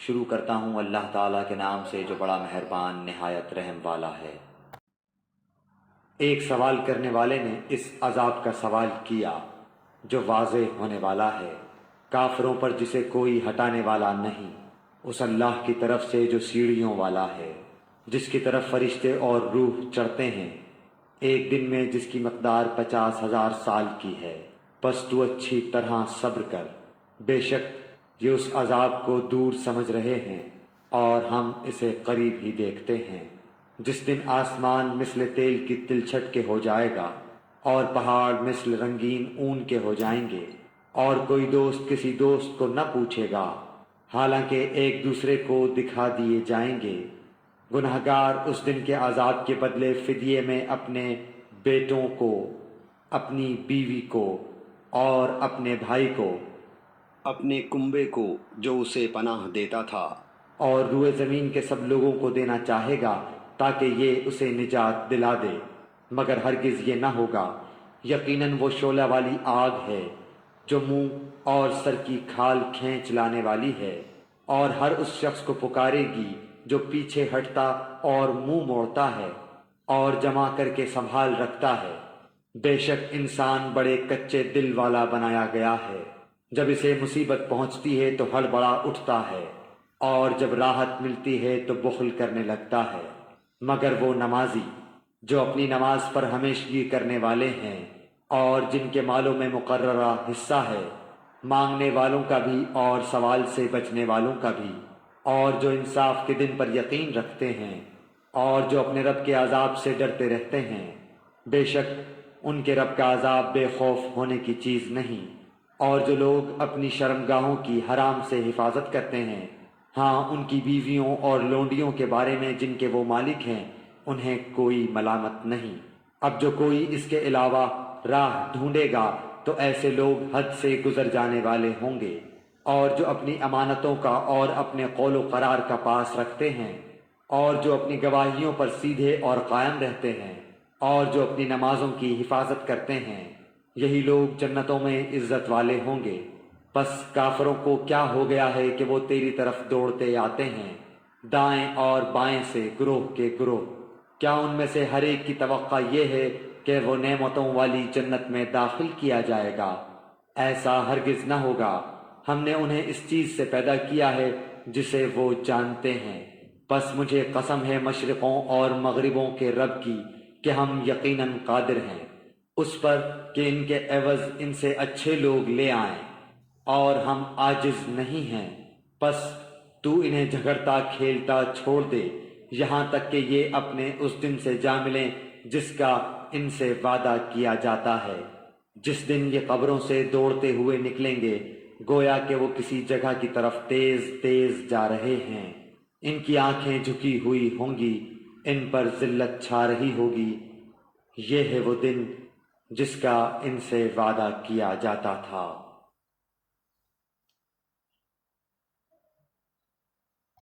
شروع کرتا ہوں اللہ تعالیٰ کے نام سے جو بڑا مہربان نہایت رحم والا ہے۔ ایک سوال کرنے والے نے اس عذاب کا سوال کیا جو واضح ہونے والا ہے کافروں پر جسے کوئی ہٹانے والا نہیں، اس اللہ کی طرف سے جو سیڑھیوں والا ہے، جس کی طرف فرشتے اور روح چڑھتے ہیں ایک دن میں جس کی مقدار 50,000 سال کی ہے۔ پس تو اچھی طرح صبر کر، بے شک یہ اس عذاب کو دور سمجھ رہے ہیں اور ہم اسے قریب ہی دیکھتے ہیں۔ جس دن آسمان مثل تیل کی تلچھٹ کے ہو جائے گا اور پہاڑ مثل رنگین اون کے ہو جائیں گے، اور کوئی دوست کسی دوست کو نہ پوچھے گا، حالانکہ ایک دوسرے کو دکھا دیے جائیں گے۔ گنہگار اس دن کے عذاب کے بدلے فدیے میں اپنے بیٹوں کو، اپنی بیوی کو اور اپنے بھائی کو، اپنے کنبے کو جو اسے پناہ دیتا تھا، اور روئے زمین کے سب لوگوں کو دینا چاہے گا تاکہ یہ اسے نجات دلا دے، مگر ہرگز یہ نہ ہوگا۔ یقیناً وہ شعلہ والی آگ ہے جو منہ اور سر کی کھال کھینچ لانے والی ہے، اور ہر اس شخص کو پکارے گی جو پیچھے ہٹتا اور منہ موڑتا ہے اور جمع کر کے سنبھال رکھتا ہے۔ بے شک انسان بڑے کچے دل والا بنایا گیا ہے، جب اسے مصیبت پہنچتی ہے تو ہڑبڑا اٹھتا ہے، اور جب راحت ملتی ہے تو بخل کرنے لگتا ہے۔ مگر وہ نمازی جو اپنی نماز پر ہمیشگی کرنے والے ہیں اور جن کے مالوں میں مقررہ حصہ ہے، مانگنے والوں کا بھی اور سوال سے بچنے والوں کا بھی، اور جو انصاف کے دن پر یقین رکھتے ہیں اور جو اپنے رب کے عذاب سے ڈرتے رہتے ہیں، بے شک ان کے رب کا عذاب بے خوف ہونے کی چیز نہیں۔ اور جو لوگ اپنی شرمگاہوں کی حرام سے حفاظت کرتے ہیں، ہاں ان کی بیویوں اور لونڈیوں کے بارے میں جن کے وہ مالک ہیں، انہیں کوئی ملامت نہیں۔ اب جو کوئی اس کے علاوہ راہ ڈھونڈے گا تو ایسے لوگ حد سے گزر جانے والے ہوں گے، اور جو اپنی امانتوں کا اور اپنے قول و قرار کا پاس رکھتے ہیں، اور جو اپنی گواہیوں پر سیدھے اور قائم رہتے ہیں، اور جو اپنی نمازوں کی حفاظت کرتے ہیں، یہی لوگ جنتوں میں عزت والے ہوں گے۔ پس کافروں کو کیا ہو گیا ہے کہ وہ تیری طرف دوڑتے آتے ہیں دائیں اور بائیں سے گروہ کے گروہ؟ کیا ان میں سے ہر ایک کی توقع یہ ہے کہ وہ نعمتوں والی جنت میں داخل کیا جائے گا؟ ایسا ہرگز نہ ہوگا۔ ہم نے انہیں اس چیز سے پیدا کیا ہے جسے وہ جانتے ہیں، پس مجھے قسم ہے مشرقوں اور مغربوں کے رب کی کہ ہم یقیناً قادر ہیں اس پر کہ ان کے عوض ان سے اچھے لوگ لے آئیں، اور ہم عاجز نہیں ہیں۔ پس تو انہیں جھگڑتا کھیلتا چھوڑ دے یہاں تک کہ یہ اپنے اس دن سے جا ملیں جس کا ان سے وعدہ کیا جاتا ہے، جس دن یہ قبروں سے دوڑتے ہوئے نکلیں گے گویا کہ وہ کسی جگہ کی طرف تیز تیز جا رہے ہیں۔ ان کی آنکھیں جھکی ہوئی ہوں گی، ان پر ذلت چھا رہی ہوگی۔ یہ ہے وہ دن جس کا ان سے وعدہ کیا جاتا تھا۔